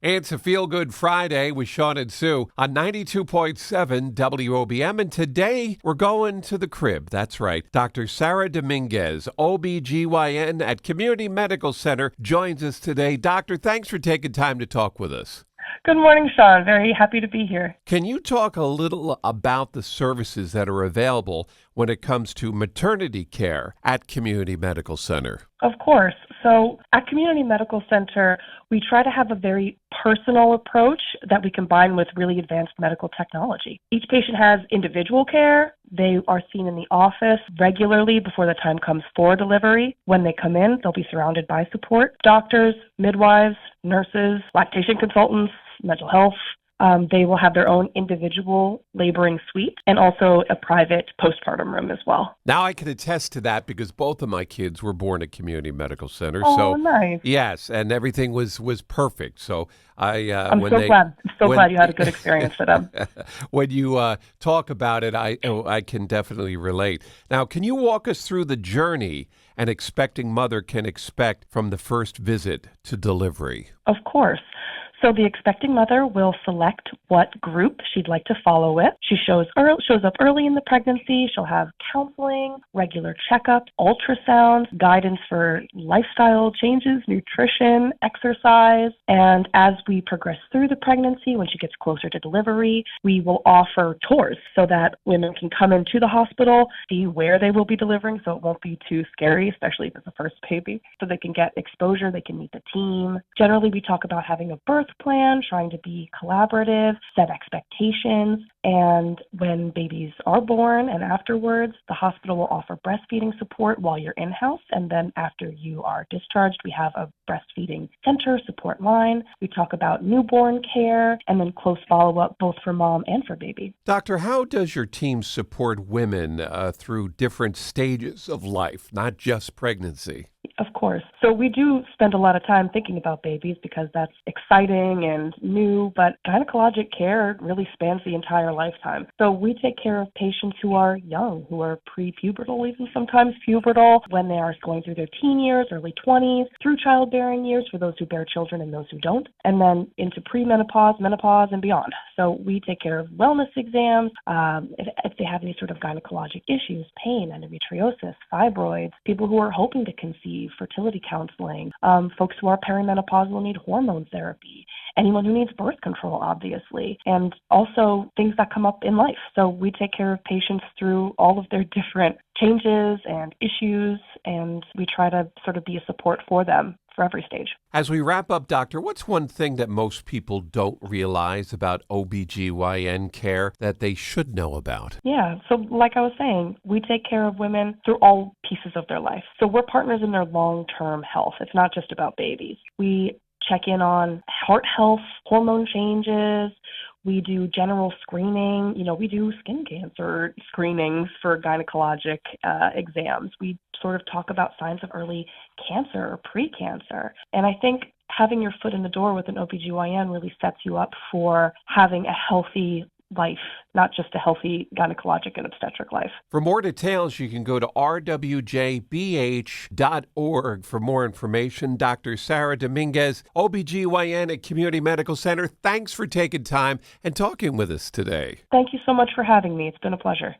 It's a feel-good Friday with Sean and Sue on 92.7 WOBM, and today we're going to the crib. That's right. Dr. Sarah Dominguez, OBGYN at Community Medical Center, joins us today. Doctor, thanks for taking time to talk with us. Good morning, Sean. Very happy to be here. Can you talk a little about the services that are available when it comes to maternity care at Community Medical Center? Of course. So at Community Medical Center, we try to have a very personal approach that we combine with really advanced medical technology. Each patient has individual care. They are seen in the office regularly before the time comes for delivery. When they come in, they'll be surrounded by support. Doctors, midwives, nurses, lactation consultants, mental health. They will have their own individual laboring suite and also a private postpartum room as well. Now I can attest to that because both of my kids were born at Community Medical Center. Oh, nice. Yes, and everything was perfect. So I'm so glad you had a good experience with them. When you talk about it, I can definitely relate. Now, can you walk us through the journey an expecting mother can expect from the first visit to delivery? Of course. So the expecting mother will select what group she'd like to follow with. She shows up early in the pregnancy. She'll have counseling, regular checkups, ultrasounds, guidance for lifestyle changes, nutrition, exercise. And as we progress through the pregnancy, when she gets closer to delivery, we will offer tours so that women can come into the hospital, see where they will be delivering so it won't be too scary, especially if it's a first baby. So they can get exposure, they can meet the team. Generally, we talk about having a birth plan, trying to be collaborative, set expectations, and when babies are born and afterwards, the hospital will offer breastfeeding support while you're in-house, and then after you are discharged, we have a breastfeeding center support line. We talk about newborn care, and then close follow-up both for mom and for baby. Doctor, how does your team support women through different stages of life, not just pregnancy? Of course. So we do spend a lot of time thinking about babies because that's exciting and new, but gynecologic care really spans the entire lifetime. So we take care of patients who are young, who are pre-pubertal, even sometimes pubertal, when they are going through their teen years, early 20s, through childbearing years for those who bear children and those who don't, and then into premenopause, menopause, and beyond. So we take care of wellness exams, if they have any sort of gynecologic issues, pain, endometriosis, fibroids, people who are hoping to conceive, fertility counseling, folks who are perimenopausal need hormone therapy, anyone who needs birth control, obviously, and also things that come up in life. So we take care of patients through all of their different changes and issues, and we try to sort of be a support for them for every stage. As we wrap up, Doctor, what's one thing that most people don't realize about OBGYN care that they should know about? Yeah, so like I was saying, we take care of women through all pieces of their life. So we're partners in their long-term health. It's not just about babies. We check in on heart health, hormone changes. We do general screening. We do skin cancer screenings for gynecologic exams. We sort of talk about signs of early cancer or pre-cancer. And I think having your foot in the door with an OBGYN really sets you up for having a healthy life, not just a healthy gynecologic and obstetric life. For more details, you can go to RWJBH.org for more information. Dr. Sarah Dominguez, OBGYN at Community Medical Center, thanks for taking time and talking with us today. Thank you so much for having me. It's been a pleasure.